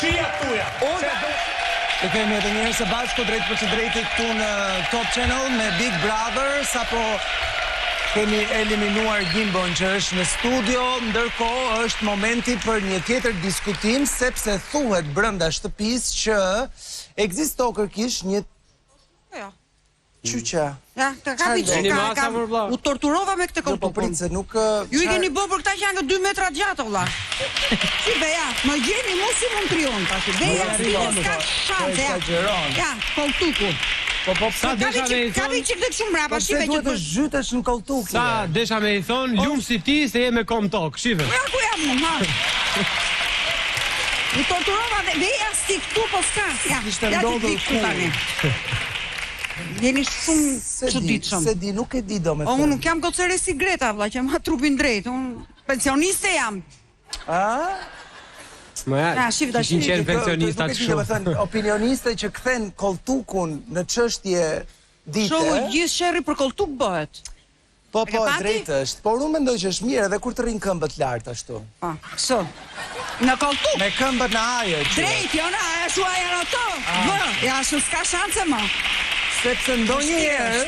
Shia tuja. Të kemi edhe njërë së bashku drejt për që drejti këtu në Top Channel me Big Brother, sapo kemi eliminuar Gimbon që është në studio, ndërkohë është momenti për një tjetër diskutim, sepse thuhet brenda shtëpisë që ekzisto kërkish një qyqa. Ja, të ka u torturova me këtë Po koltukun. pritë se nuk... Ju I keni bo për këta që janë 2 metra gjatë, vlla. Si beja, më gjeni mu si mund trion, tashi. Beja stile s'ka shanse, ja. Ja, koltuku. Sa desha me i Ka vi që këtë shumë mrapa, Pse duhet të zhytesh në koltuk? Sa desha me i thonë, ljumë si ti se je me kom tokë, shive. Ja, ku jam unë, ha? U torturova dhe beja sti këtu, po s'ka. Ja, ja të ti këtu tani. Jeni shumë çuditshëm. Se di, nuk e di do me Unë nuk jam gocere si Greta, vlla, që ma trupin drejt. Unë pensioniste jam. Ja, shif tash. Kishin qenë pensionista të shumë. Thënë, opinioniste që kthen koltukun në çështje dite. Shohu gjithë sherri për koltuk bëhet. Po, drejt është. Por unë mendoj që është mirë edhe kur të rrin këmbët lart ashtu. Kështu. Në koltuk. Me këmbët në ajër. Drejt, jo na, e shua janë ato. Ja, shu s'ka shanse më. Sepse ndonjëherë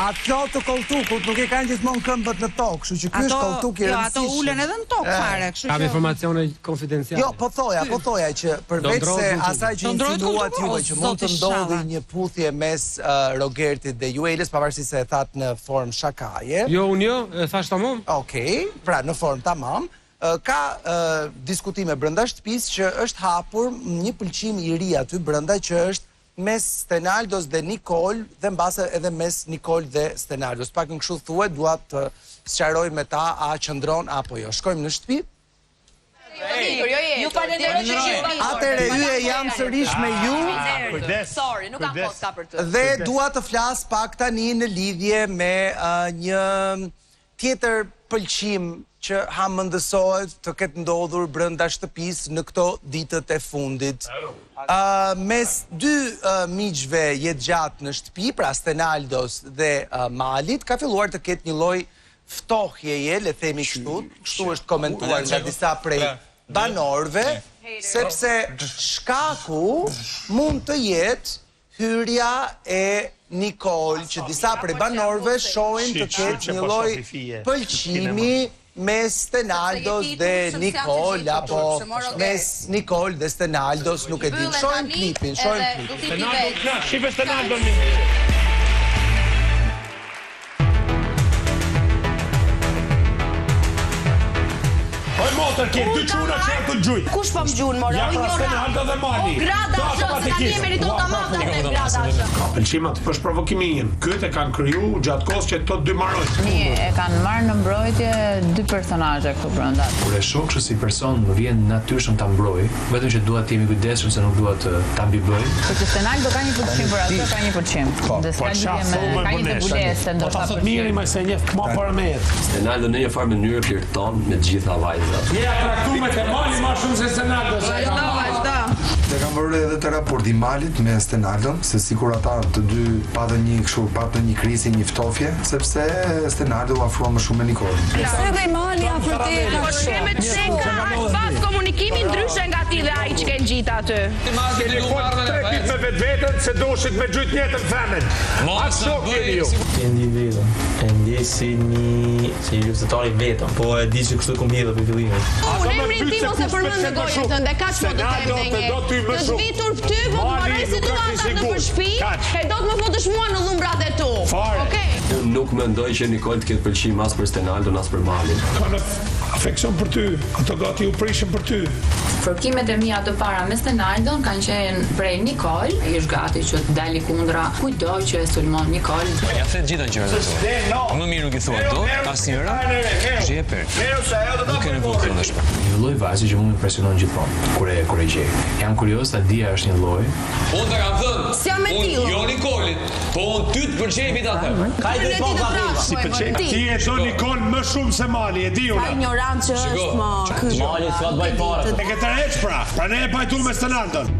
ato të koltukut nuk e kanë gjithmonë këmbët në tokë, kështu që ky është koltuk I rëndësishëm. Ato ulen edhe në tokë fare, kështu që. Kam informacione konfidenciale. Jo, po thoja që përveç se asaj që insinuat juve që mund të ndodhi një puthje mes Rogertit dhe Juelës, pavarësisht se e thatë në formë shakaje. Jo, unë jo, e thash tamam. Okej, pra në formë tamam. Ka diskutime brenda shtëpisë që është hapur një pëlqim I ri aty brenda që është mes Stenaldos dhe Nikol dhe mbase edhe mes Nikol dhe Stenaldos. Pak në kështu thuhet, dua të sqaroj me ta a qëndron apo jo. Shkojmë në shtëpi. Ju falenderoj që jeni. Atëre hye jam sërish me ju. Sorry, nuk kam kohë ka për të. Dhe dua të flas pak tani në lidhje me një tjetër pëlqim që hamendësohet të ketë ndodhur brenda shtëpisë në këto ditët e fundit. Mes dy miqve jetëgjatë në shtëpi, pra Stenaldos dhe Malit, ka filluar të ketë një lloj ftohjeje, le themi kështu është komentuar nga disa prej banorëve, sepse shkaku mund të jetë hyrja e Nikol, që disa prej banorëve shohin të ketë një lloj pëlqimi mes Stenaldos dhe Nikol, apo mes Nikol dhe Stenaldos, nuk e di. Shohim klipin. Shipe Stenaldos. Motër ke dy çuna që të gjujt. Kush po më gjun, moro? Ja pra Stenaldo dhe Mali. Grada është, ka kemi to tamam me grada është. Ka pëlqimat për provokimin. Këtë e kanë kriju gjatë kohës që to dy marrojnë. E kanë marrë në mbrojtje dy personazhe këtu brenda. Kur e shoh kështu si person, më vjen natyrshëm ta mbroj, vetëm që dua të jemi kujdesshëm se nuk dua ta mbijoj. Por që Stenaldo ka një pëlqim për atë, ka një pëlqim. Ka një debulesë ndoshta. Po mirë më se njeh më para me. Stenaldo në një farë mënyrë flirton me të gjitha vajzat. Ja traktuar te Mali më shumë se Stenaldo. Ne kam bërë edhe të raport I Malit me Stenaldon, se sikur ata të dy patën një krisi, një ftofje, sepse Stenaldo afrua më shumë me Nikolin. Pse dhe Mali afër te? Po sheme të ka pas komunikimin ndryshe nga ti dhe ai që ke ngjit aty. Trekit me vetveten se doshit me gjujt njëtën femën. Atë shok jeni ju. E ndi vetëm. E ndi si një luftëtar I vetëm. Po e di që kështu kom hedhur për fillimin. Unë emrin tim ose përmend në gojën tënde, kaq po të them ne. Të zbitur ty, po të marrë situatën në përshpi, e do të më futësh mua në lumbrat e tu. Unë nuk mendoj që Nikol të ketë pëlqim as për Stenaldon as për Malin. Ka në afeksion për ty, ato gati u prishën për ty. Fërkimet e mia të para me Stenaldon kanë qenë prej Nikol, ai është gati që të dalë kundra kujdo që e sulmon Nikol. Ja the gjitha gjërat ato. Më mirë nuk I thua dot, asnjëra. Zheper. Nuk e nevojë të ndesh. Një lloj vajze që më impresionon gjithmonë kur e gjej. Jam kurioz ta dia është një lloj. Unë ta kam thënë. Si jam me tillë. Jo Nikolit, po unë ty të pëlqej mi ta them. Ka i po Si pëlqej ti e do Nikol më shumë se Mali, e di unë. Ka ignorant që është më. Mali s'ka të bëj fare. E ke tërheq pra ne e pajtu me Stenaldon.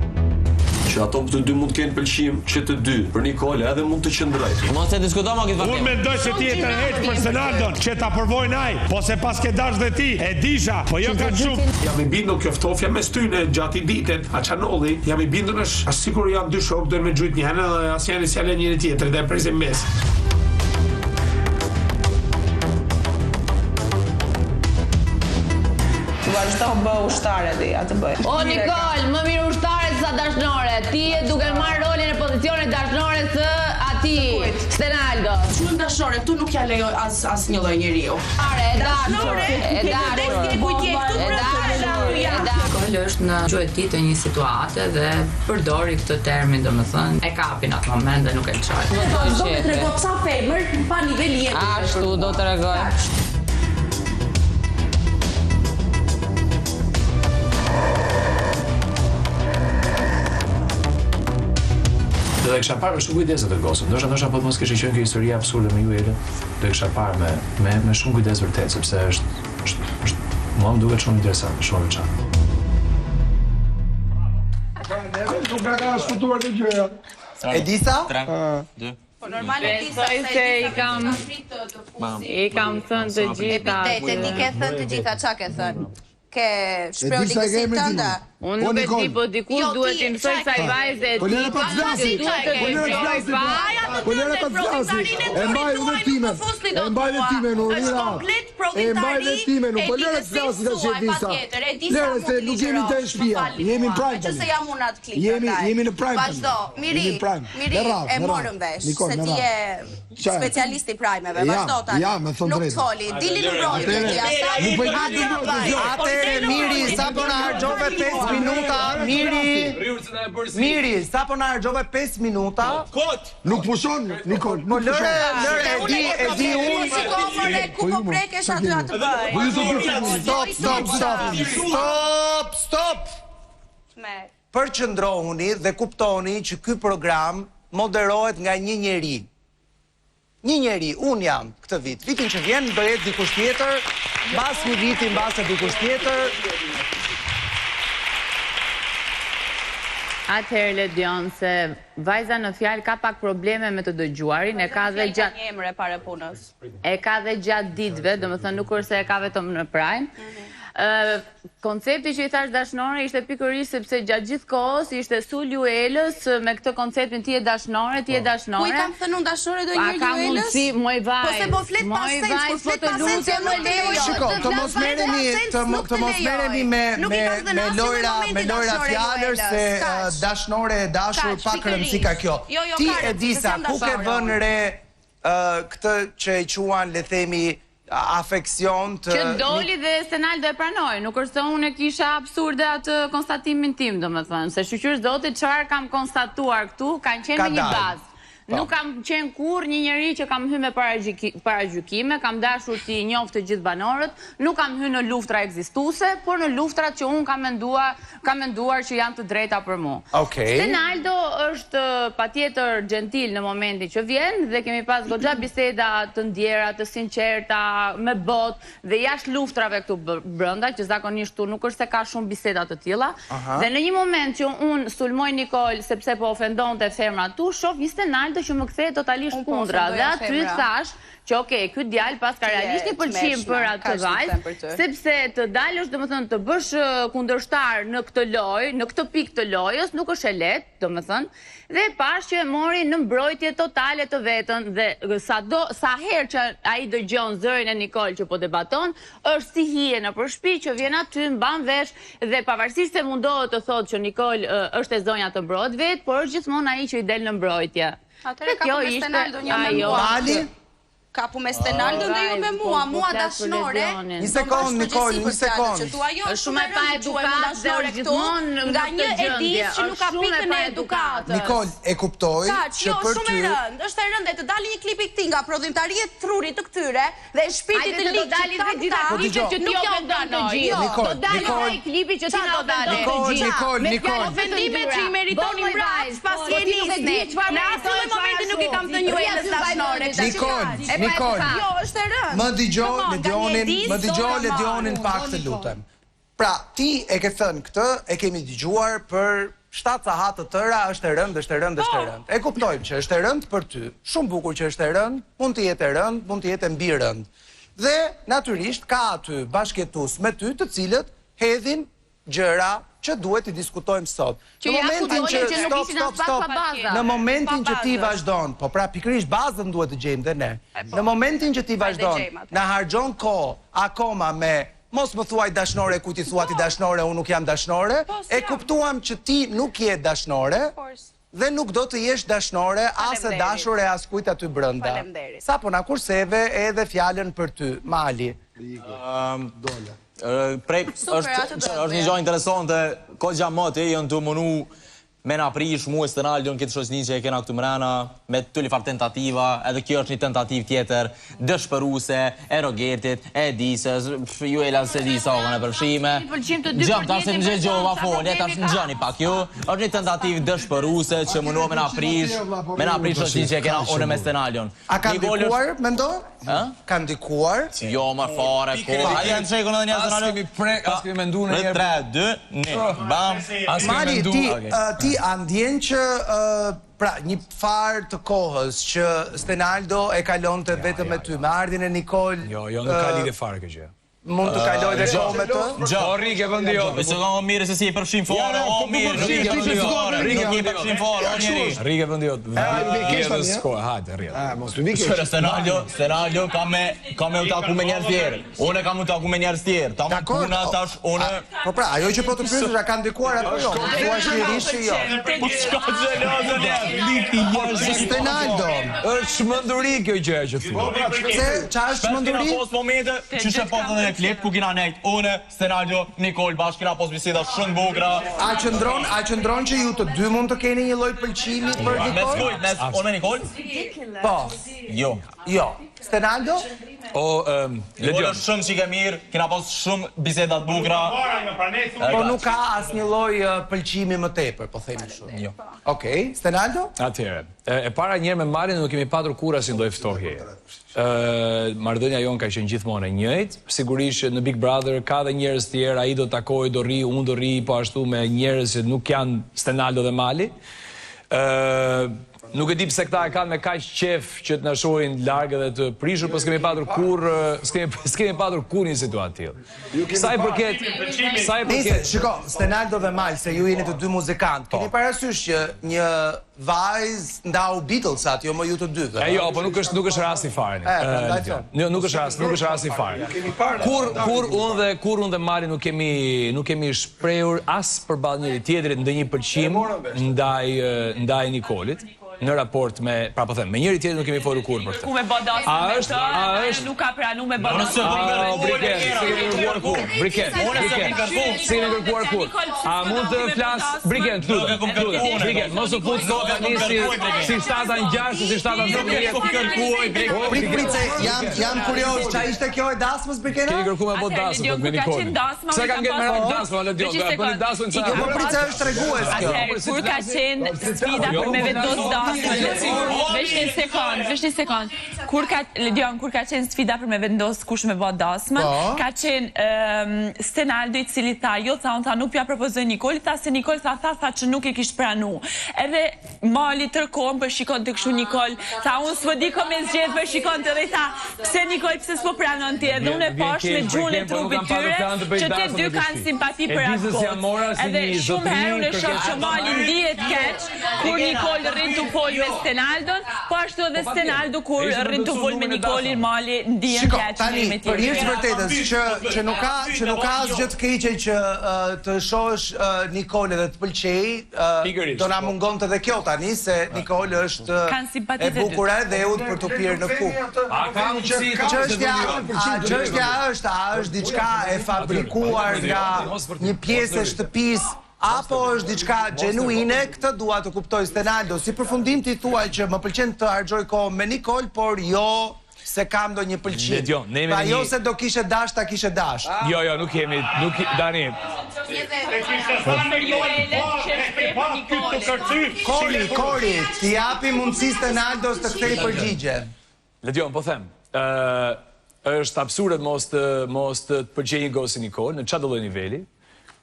që ato të dy mund të kenë pëlqim që të dy për Nikol edhe mund të qëndrojnë. Mos e diskuto më këtë vërtet. Unë mendoj se ti e tërheq për Senaldon, që ta përvojnë ai, po se pas ke dash dhe ti, e disha, po jo ka shumë. Jam i bindur kjo ftofja mes tyne gjatë ditën, Açanolli, jam i bindur është sikur janë dy shok, do me gjujt një herë dhe asnjëri s'ja lë njëri tjetrin dhe presim mes. Vazhdo bë ushtare dhe atë bëj. O Nikol, më mirë ushtare se sa dashnore. Ti e duke marrë rolin e pozicionit dashnore së atij, Stenaldo. Shumë dashnore, këtu nuk ja lejoj asnjë lloj njeriu. E dashnore, Nikol është në gjuhëti të një situate dhe përdori këtë termin, domethënë e kapin atë moment dhe nuk e lçoj. Do të tregoj sa femër pa nivel jetës. Ashtu do të tregoj. Do e kisha parë me shumë kujdes atë gosën. Ndoshta po mos kishte qenë kjo histori absurde me ju Elën. Do e kisha parë me shumë kujdes vërtet, sepse është mua më duket shumë interesant, shumë veçantë. Nuk ka sfutuar të gjëja. E disa? 3, 2. Po normale disa se i kam thënë të gjitha. Ti ke thënë të gjitha, çka ke thënë? Ke shprehur ligësinë tënde? Unë nuk e di, po dikush duhet të mësoj kësaj vajze e Po lëre pa të flasi. Po lëre pa të flasi. E mbaj udhëtimin. E mbaj udhëtimin Urira. E mbaj udhëtimin, po lëre të flasi tash e disa. Lëre se nuk jemi të shtëpia. Jemi në prime. Që se jam unë atë klip. Jemi në prime. Vazhdo. Miri, e morëm vesh se ti je specialist i primeve. Vazhdo tani. Ja, më thon drejt. Nuk foli, dili në mbrojtje ti asaj. Atëre Miri, sa po na harxove 5 minuta, Miri, sa po na harxove 5 minuta. Nuk pushon, Nikol. Po lëre, e di unë. Ku po prekesh aty atë bëj. Stop. Përqëndrohuni dhe kuptoni që ky program moderohet nga një njeri. Një njeri, unë jam këtë vit. Vitin që vjen do jetë dikush tjetër, mbas një viti mbas dikush tjetër. Atëherë Ledion, se vajza në fjalë ka pak probleme me të dëgjuarin, e ka dhe gjatë një emër e pare punës. E ka dhe gjatë ditëve, domethënë nuk është se e ka vetëm në prime. Koncepti që i thash dashnore ishte pikërisht sepse gjatë gjithë kohës ishte sulju Elës me këtë konceptin ti e dashnore. Ku i kam thënë unë dashnore do njërë ju Elës? Mundësi, moj vaj. Po se po flet pas sens, po flet pas sens, nuk të lejo. Shiko, të mos merreni me lojra fjalër se dashnore e dashur pak rëndësi ka kjo. Ti e disa, ku ke vënë re këtë që e quan, le themi, afeksion të... Që doli dhe Stenaldo e pranoj, nuk është se unë e kisha absurde atë konstatimin tim, do më thënë, se shqyqyrës zotit çfarë kam konstatuar këtu, kanë qenë me një bazë. Nuk kam qenë kur një njeri që kam hyrë me paragjykime, kam dashur t'i njoh të gjithë banorët, nuk kam hyrë në luftra ekzistuese, por në luftrat që unë kam menduar që janë të drejta për mua. Stenaldo është patjetër gentil në momentin që vjen dhe kemi pas goxha biseda të ndjera, të sinqerta, me botë dhe jashtë luftrave këtu brenda, që zakonisht tu nuk është se ka shumë biseda të tilla. Dhe në një moment që unë sulmoj Nikol sepse po ofendonte femrat tu, shoh një Stenaldo që më kthej totalisht kundra dhe aty thash që okej, ky djalë pas ka realisht një pëlqim për atë vajzë, sepse të dalësh, domethënë të bësh kundërshtar në këtë lojë, në këtë pikë të lojës, nuk është e lehtë, domethënë, dhe pash që e mori në mbrojtje totale të vetën dhe sa herë që ai dëgjon zërin e Nikol që po debaton, është si hije në përshpi që vjen aty, mban vesh dhe pavarësisht se mundohet të thotë që Nikol është e zonja të mbrojt vet, por është gjithmonë ai që i del në mbrojtje. Atëre kapu me Stenaldo një me mua. Kapu me Stenaldo dhe ju me mua dashnore. Një sekund, Nikol, një sekund. Është shumë e pa edukat dhe është gjithmonë nga një edis që nuk ka pikën e edukatë. Nikol, e kuptoj që për ty... është e rëndë, të dali një klip i këti nga prodhimtaria e trurit të këtyre dhe shpirtit të ligë që ta klipet që ti ofendon të gjithë. Do dali ai klipi që ti na ofendon të gjithë. Me fjalë ofendime që i meritoni mbrapsht pas jenisni. Në asnjë moment nuk i kam thënë ju Elës dashnore. Nikol, jo, është e rëndë. Më dëgjoj Ledionin pak të lutem. Pra, ti e ke thënë këtë, e kemi dëgjuar për 7 sahat të tëra është e rëndë, është e rëndë, është e rëndë. E kuptojmë që është e rëndë për ty. Shumë bukur që është e rëndë, mund të jetë e rëndë, mund të jetë e mbi rëndë. Dhe natyrisht ka aty bashkëtues me ty të cilët hedhin gjëra që duhet të diskutojmë sot. Në momentin që në momentin që ti vazhdon, po pra pikërisht bazën duhet të gjejmë dhe ne. Në momentin që ti vazhdon, na harxhon kohë akoma me mos më thuaj dashnore, ku ti thua ti dashnore, unë nuk jam dashnore, e kuptuam që ti nuk je dashnore dhe nuk do të jesh dashnore, as e dashur e as kujt aty brenda. Sa po na kurseve edhe fjalën për ty, Mali. Është një gjë interesante, ko gjamot e jënë të mënu me na prish mu e Stenaldon këtë shoqni që e kena këtu mrena, me të lifar tentativa, edhe kjo është një tentativ tjetër, dëshpëruse, e Rogertit, e Disës, ju e lanë se Disa ogën e përshime. Gjëm, ta se në gjëgjova folje, ta në gjëni pak ju, është një tentativ dëshpëruse që mënu me na prish shoqni që e kena unë me Stenaldon. A ka ndikuar, mendo? Ka ndikuar? Jo, ma fare, ko. A janë të shekun edhe një Stenaldon? As kemi mendu në një... 3, 2, 1, bam. Mali, ti andjen që pra një farë të kohës që Stenaldo e kalon të vetëm me ty, me ardhin e Nikol... Jo, nuk ka lidhje fare kjo gjë. Mund të kaloj dhe kohë me të? O, Rike vëndi jo. Se do më mirë se si e përfshim fare, o mirë, Rike vëndi jo. Rike përfshim fare, o njeri. Rike vëndi jo. Hajde, rrjetë. Stenaldo ka me u taku me njerës tjerë. Une ka mu taku me njerës tjerë. Ta më puna tash, une... Po pra, ajo që po të pyesësh a ka ndikuar apo jo? Thua shlirisht që jo. Po çka xhelozën e? Stenaldo, është shmenduri kjo gjë që thua. Se çfarë është shmenduri? Kena pos momente që shepot edhe klip ku kina nejt une, Stenaldo, Nikol bashkë kina pos biseda shumë bukra. A qëndron që ju të dy mund të keni një lloj pëlqimi për Nikol? Unë me Nikol? Po. Jo. Stenaldo? Nikol është shumë qike mirë, kina pos shumë bisedat bukra. Po nuk ka as një lloj pëlqimi më tepër, po themi shumë. Jo. Okej, Stenaldo? Atëherë, e para njerë me Marin nuk kemi patur kur asnjë lloj ftohje. Marrëdhënia jonë ka qenë gjithmonë e njëjtë. Sigurisht në Big Brother ka dhe njerëz tjerë, ai do takojë, do rri, unë do rri, po ashtu me njerëz që nuk janë Stenaldo dhe Mali. Nuk e di pse këta e kanë me kaq qef që të na shohin larg edhe të prishur, po s'kemi patur kur një situatë tillë. Sa i përket, shiko, Stenaldo dhe Mal, se ju jeni të dy muzikantë, keni parasysh që një vajzë ndau Beatlesat, jo më ju të dyve. Jo, po nuk është rasti fare. Nuk është rasti fare. Kur unë dhe Mali nuk kemi shprehur as përballë njëri tjetrit ndonjë pëlqim ndaj Nikolit. Në raport me, pra po them, me njëri tjetër nuk kemi folur kur për këtë. Ku me bodas me të, nuk ka pranu me bodas Briket, si kemi kërkuar kur. A mund të flas, Briket, Briket, mos u fut koka nisi si shtata në gjashtë, si shtata në zëmërje. Price, jam kurioz, qa ishte kjo e dasmës, Brikena? Kemi kërku me bot dasmën, me Nikolin. Se ka ngejt me dasmën, ale dio, bëni dasmën në Po Price është tregues kjo. Kur ka qenë sfida për me vendos dasmën, vesh një sekund. Kur ka qenë sfida për me vendos kush me bë dasmën, ka qenë Stenaldo i cili tha, jo tha, unë tha nuk pja propozoj Nikoli, tha se Nikol tha që nuk e kish pranu. Edhe Mali tërkohën për shikon të kështu Nikol, tha unë s'po di ko me zgjedh për shikon të dhe tha, pse Nikol pse s'po pranon ti, edhe unë e pash me gjuhën e trupit tyre, që te dy kanë simpati për atë kohë. Edhe shumë herë unë e shoh që Mali ndihet keq, kur Nikol rrin të pol me Stenaldon, po ashtu edhe Stenaldo kur rrin të vol me Nikolin, Mali ndihen keq me tjerë. Për hirë vërtetës që nuk ka asgjë të keqe që të shohësh Nikol edhe të pëlqej, do na mungon të dhe kjo tani se Nikol është e bukur edhe eut për të pirë në kupë. Çështja është diçka e fabrikuar nga një pjesë e shtëpisë apo është diçka genuine, këtë dua të kuptoj Stenaldo. Si përfundim ti thuaj që më pëlqen të harxoj kohë me Nikol, por jo se kam ndonjë pëlqim. Pa jo se do kishe dash ta kishe dash. Jo, nuk kemi, Dani. Kori, ti japi mundësi Stenaldos të kthej përgjigje. Ledion, po them, është absurd mos të përgjej një gosë Nikol, në çdo lloj niveli.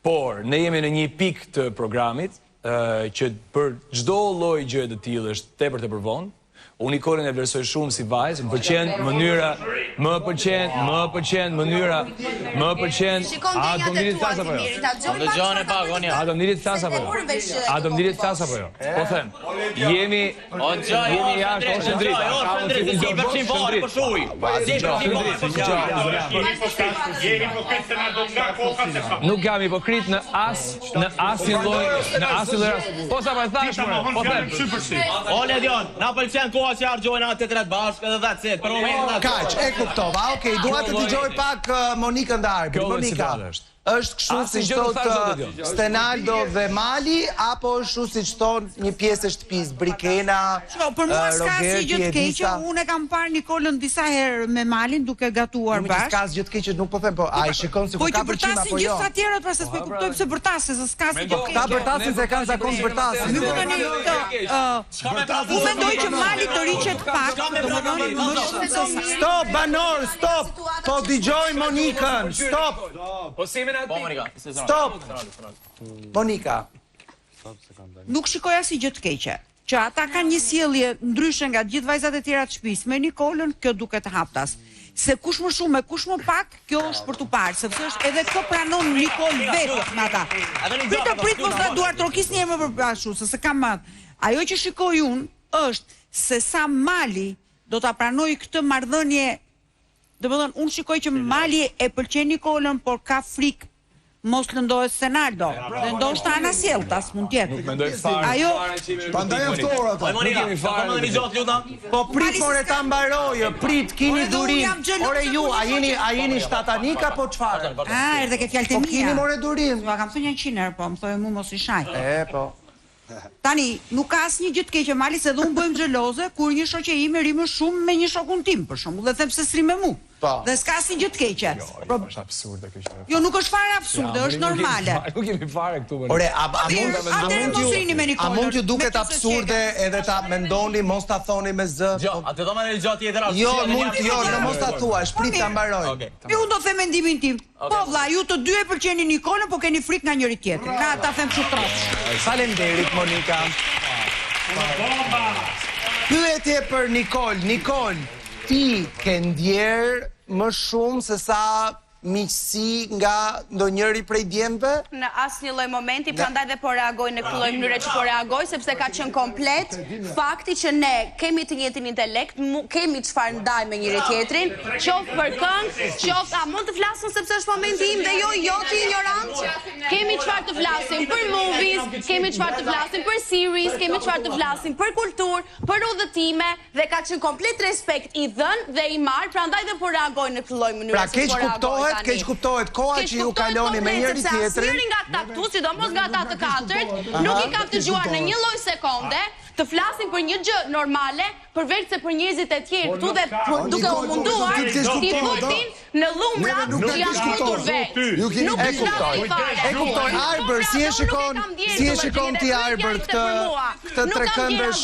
Por, ne jemi në një pikë të programit që për çdo lloj gjëje të tillë është tepër të përvonë. Unë Nikolën e vlerësoj shumë si vajzë, më pëlqen mënyra, më pëlqen mënyra, më pëlqen. A do ndiri të thas apo jo? Dëgjoni pak, Onja. A do ndiri të thas apo jo? A do ndiri të thas apo jo? Po them, jemi jashtë ose ndrit. Nuk jam hipokrit në asnjë lloj, Po sa më thash, po them. Ole Dion, na pëlqen koha që harxojnë atë të tretë bashkë edhe that's it. Për momentin. Kaq, e kuptova. Okej, dua të dëgjoj pak Monikën dhe Arbit. Monika. Është kështu siç thot Stenaldo dhe Mali apo është kështu siç thon një pjesë e shtëpisë, Brikena, Për mua s'ka si gjë të keqe, unë e kam parë Nikolën disa herë me Malin duke gatuar bashkë. S'ka gjë të keqe, nuk po them, po ai shikon sikur ka pëlqim apo jo. Po që gjithë tjerët pra se s'po kuptoj pse bërtasin, se s'ka si gjë të keqe. Ka bërtasin se kanë zakon bërtasin. Nuk tani unë mendoj që Mali të riqet pak, domethënë Stop, Banor, stop. Po dëgjoj Monikën, stop. Stop! Monika. Nuk shikoja si gjë të keqe, që ata kanë një sjellje ndryshe nga gjithë vajzat e tjera të shtëpisë. Me Nikolën kjo duket haptas. Se kush më shumë e kush më pak, kjo është për tu parë, sepse është edhe kjo pranon Nikol vetë me ata. Prit mos na duar trokisni më përpashku, se kam atë. Ajo që shikoj unë është se sa Mali do ta pranoj këtë marrëdhënie. Domethënë unë shikoj që Mali e pëlqen Nikolën, por ka frikë mos lëndohet Stenaldo. Dhe ndoshta ana sjelltas mund të jetë. Nuk mendoj fare. Ajo Prandaj aftohet ata. Po prit more ta mbarojë, prit keni durim. Ore ju, a jeni shtatanik apo çfarë? Erdhe ke fjalët e mia. Po keni more durim. Ua kam thënë 100 herë, po më thonë mua mos i shaj. Po. Tani, nuk ka asnjë gjë të keqe Mali se dhe unë bëjmë xheloze kur një shoqe ime rri më shumë me një shokun tim, për shembull, dhe them se s'rri me mua. Dhe s'ka asnjë gjë të keqe. Është absurde kjo gjë. Jo, nuk është fare absurde, është normale. Nuk kemi fare këtu. Ore, a mund t'ju duket absurde edhe ta mendoni mos ta thoni me zë? Jo, atë do më në gjë tjetër. Jo, mos ta thuash, prit ta mbaroj. Unë do të them mendimin tim. Po vlla, ju të dy e pëlqeni Nikolën, po keni frikë nga njëri tjetri. Na ata them kështu trosh. Faleminderit Monika. Pyetje për Nikol. Nikol, ti ke ndjer më shumë se sa miqësi nga ndonjëri prej djemve? Në asnjë lloj momenti, prandaj dhe po reagoj në këtë lloj mënyre që po reagoj, sepse ka qenë komplet fakti që ne kemi të njëjtin intelekt, kemi çfarë ndaj me njëri tjetrin, qoftë për këngë, qoftë a mund të flasim sepse është momenti im dhe jo ti ignorant. Kemi çfarë të flasim për movies, kemi çfarë të flasim për series, kemi çfarë të flasim për kulturë, për udhëtime dhe ka qenë komplet respekt i dhënë dhe i marr, prandaj dhe po reagoj në këtë lloj mënyre. Keq kuptohet koha që ju kaloni me njëri tjetrin. Njëri nga ata këtu, sidomos nga ata të katërt, nuk i kam dëgjuar në një lloj sekonde të flasin për një gjë normale, përveç se për njerëzit e tjerë këtu dhe duke u munduar t'i futin në dhumrat që janë futur vetë. Nuk e kuptoj. Arbër, si e shikon ti Arbër këtë trekëndësh? Nuk kam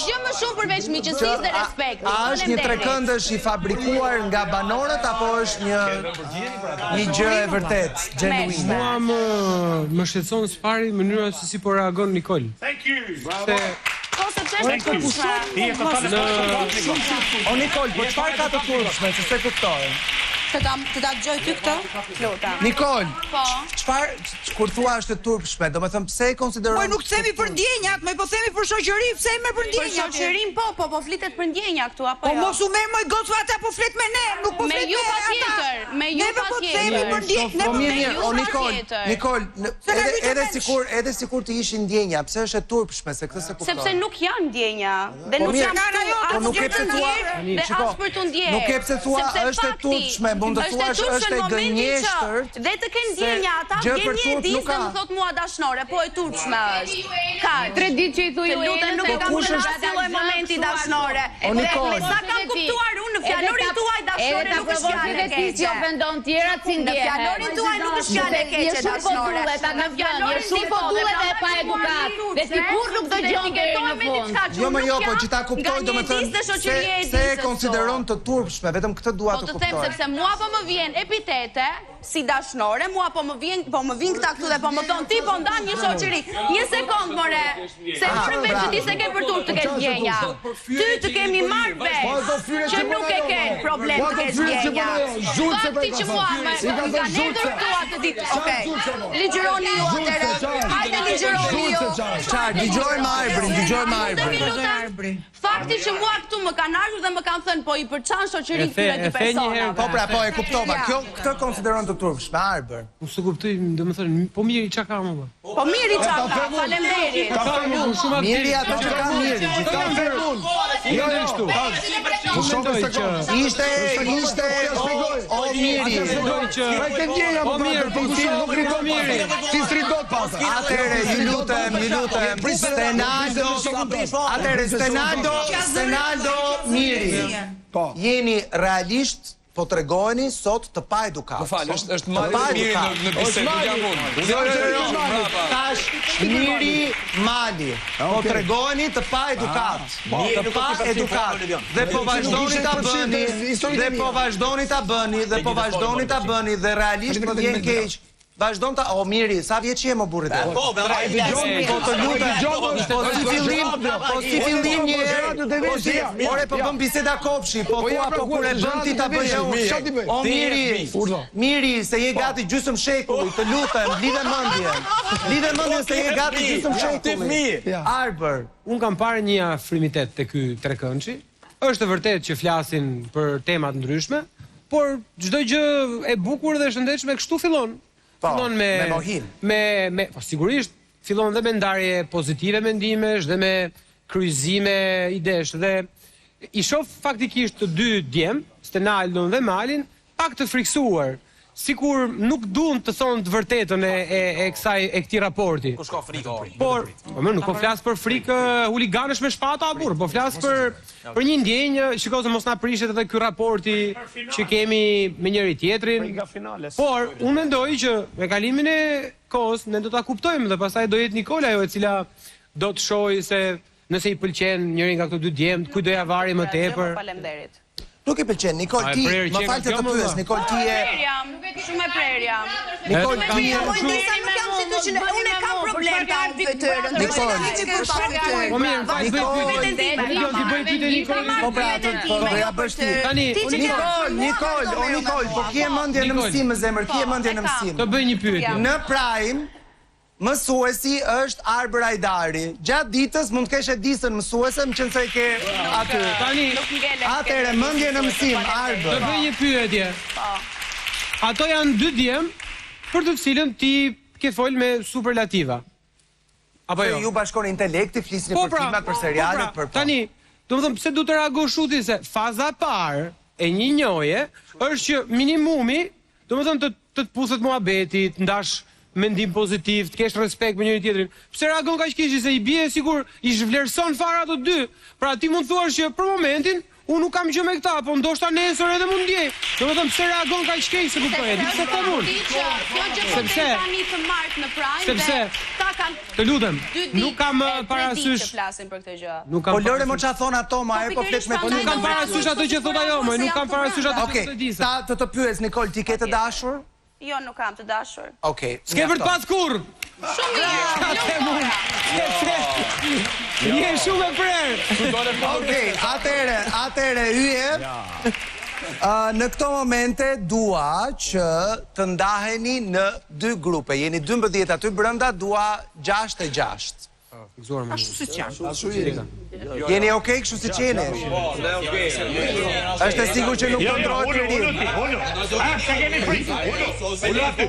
gjë më shumë përveç miqësisë dhe respektit. A është një trekëndësh i fabrikuar nga banorët apo është një gjë e vërtet, genuine? Mua më shqetëson s'pari mënyra se si po reagon Nikol. Thank you. Po sepse është O Nikol, po çfarë ka të turpshme, se se kuptoj? Të ta dëgjoj ty këtë? Flota. Nikol, po. Çfarë kur thua është e turpshme, domethënë pse e konsideron? Po nuk themi për ndjenjat, më po themi për shoqëri, pse e merr për ndjenjat? Për shoqërin po flitet për ndjenja këtu apo jo? Po mos u merr më gocë ata po flet me ne, nuk po flet me patjetër, me ju patjetër. Po themi për ndjenjat, ne po Nikol, edhe sikur të ishin ndjenja, pse është e turpshme se këtë se kuptoj. Sepse nuk janë ndjenja dhe nuk janë ajo, nuk e pse thua, nuk e pse thua është e turpshme. Mund të thuash është e gënjeshtër. Dhe të kenë ndjenja ata, vjen një ditë dhe më thot mua dashnore, po e turpshme është. Ka 3 ditë që i thuj ju nuk e kam në asnjë momenti dashnore. Me sa kam kuptuar unë në fjalorin tuaj dashnore nuk është fjalë e keqe. Vendon tjerat si ndjen. Në fjalorin tuaj nuk është fjalë e keqe dashnore. Në fjalorin shumë populle dhe pa edukat. Dhe sikur nuk dëgjon deri në fund. Jo, po që ta kuptoj domethënë se e konsideron të turpshme, vetëm këtë dua të kuptoj. Po të them sepse mua po më vjen epitete si dashnore, mua po më vjen këta këtu dhe po më thon ti po ndan një shoqëri. Një sekond more. Se morën veç që ti se ke për turp të kesh ndjenja. Ty të kemi marrë vesh që nuk e ke problem të kesh ndjenja. Fakti që mua më ka nedër këtu atë ditë. Okej. Ligjëroni ju atëherë. Hajde ligjëroni ju. Çfarë? Dëgjojmë Arbrin. Fakti që mua këtu më kanë ardhur dhe më kanë thënë po i përçan shoqëri këtyre dy personave. Po pra, po e kuptova. Këtë konsideron të turpshme, Arbër. Unë s'e kuptoj, domethënë, po miri çka ka më. Po miri çka ka, faleminderit. Miri ato që ka miri, gjithë fermun. Jo kështu. Ishte o miri. Po mirë, po nuk rito miri. Ti s'ridot pas. Atëre, ju lutem, Stenaldo miri. Jeni realisht po të regojni sot të pa edukat. Më falë, është mali në bisedë, nuk jam unë. Jo, tash, miri mali. Po të regojni të pa edukat. Të pa edukat. Dhe po vazhdoni ta bëni, dhe realisht më vjen keq. Vazhdon ta, o miri, sa vjeç je më burrë? Po të lutem, po si fillim një herë. Ore po bëm biseda kopshi, po kur e bën ti ta bëj unë. O miri, se je gati gjysmë shekulli, të lutem, lidhe mendjen se je gati gjysmë shekulli. Arbër, un kam parë një afrimitet te ky trekëndshi. Është vërtet që flasin për tema të ndryshme, por çdo gjë e bukur dhe e shëndetshme kështu fillon. Fillon me mohin. Po sigurisht, fillon dhe me ndarje pozitive mendimesh dhe me kryqëzime idesh dhe i shoh faktikisht të dy djem, Stenaldon dhe Malin, pak të friksuar, sikur nuk duan të thonë të vërtetën e këtij raporti. Kush ka frikë? Por, nuk po flas për frikë huliganësh me shpata burr, po flas për një ndjenjë, shikoj se mos na prishet edhe ky raporti që kemi me njëri tjetrin. Por unë mendoj që me kalimin e kohës ne do ta kuptojmë dhe pastaj do jetë Nikola ajo e cila do të shohë se nëse i pëlqen njëri nga këto dy djemt, kujt do ja vari më tepër. Faleminderit. Nuk i pëlqen, Nikol, ti, më falë të pyes, Nikol, ti e... Shumë e prerja. Nikol, ti e... Unë e kam problem të anë fytyrën. Nikol, po mirë, fajt bëj pyetje Nikol. Po pra, po ja bësh ti. Tani, Nikol, po ki e mendje në mësim me zemër, ki e mendje në mësim. Të bëj një pyetje. Në Prime mësuesi është Arbër Ajdari. Gjatë ditës mund të kesh e disën mësuese, më qenë se e ke aty. Tani, atëre mendje në mësim, Arbër. Të bëj një pyetje. Ato janë dy djem për të cilën ti ke fol me superlativa. Apo jo? Ju bashkoni intelekti, flisni për filmat, për serialet, për... Tani, domethënë pse du të reagosh shuti se faza e parë e një njohje është që minimumi, domethënë të puset muhabeti, të ndash mendim pozitiv, të kesh respekt me njëri tjetrin. Pse reagon kaq keq se i bie sigur i zhvlerëson fare ato dy. Pra ti mund thuash që për momentin unë nuk kam gjë me këta, po ndoshta nesër edhe mund ndjej. Domethënë pse reagon kaq keq se kuptoj, di pse ka mund. Sepse tani të mark në Prime. Sepse ta kanë. Të lutem, nuk kam parasysh. Flasin për këtë gjë. Po lëre mo çfarë thon ato, ma e po flet me. Po nuk kam parasysh ato që thot ajo, më nuk kam parasysh ato që thot Disa. Ta të pyes Nikol, ti ke të dashur? Jo, nuk kam të dashur. Okej. S'ke për të pas kurrë. Shumë mirë. Je shumë e prerë. Okej, atëre hyje. Në këto momente dua që të ndaheni në dy grupe. Jeni 12 aty brenda, dua 6-6. Ashtu si qanë. Jeni okej kështu si qeni? Është e sigur që nuk kontrollet lirin. Ullati.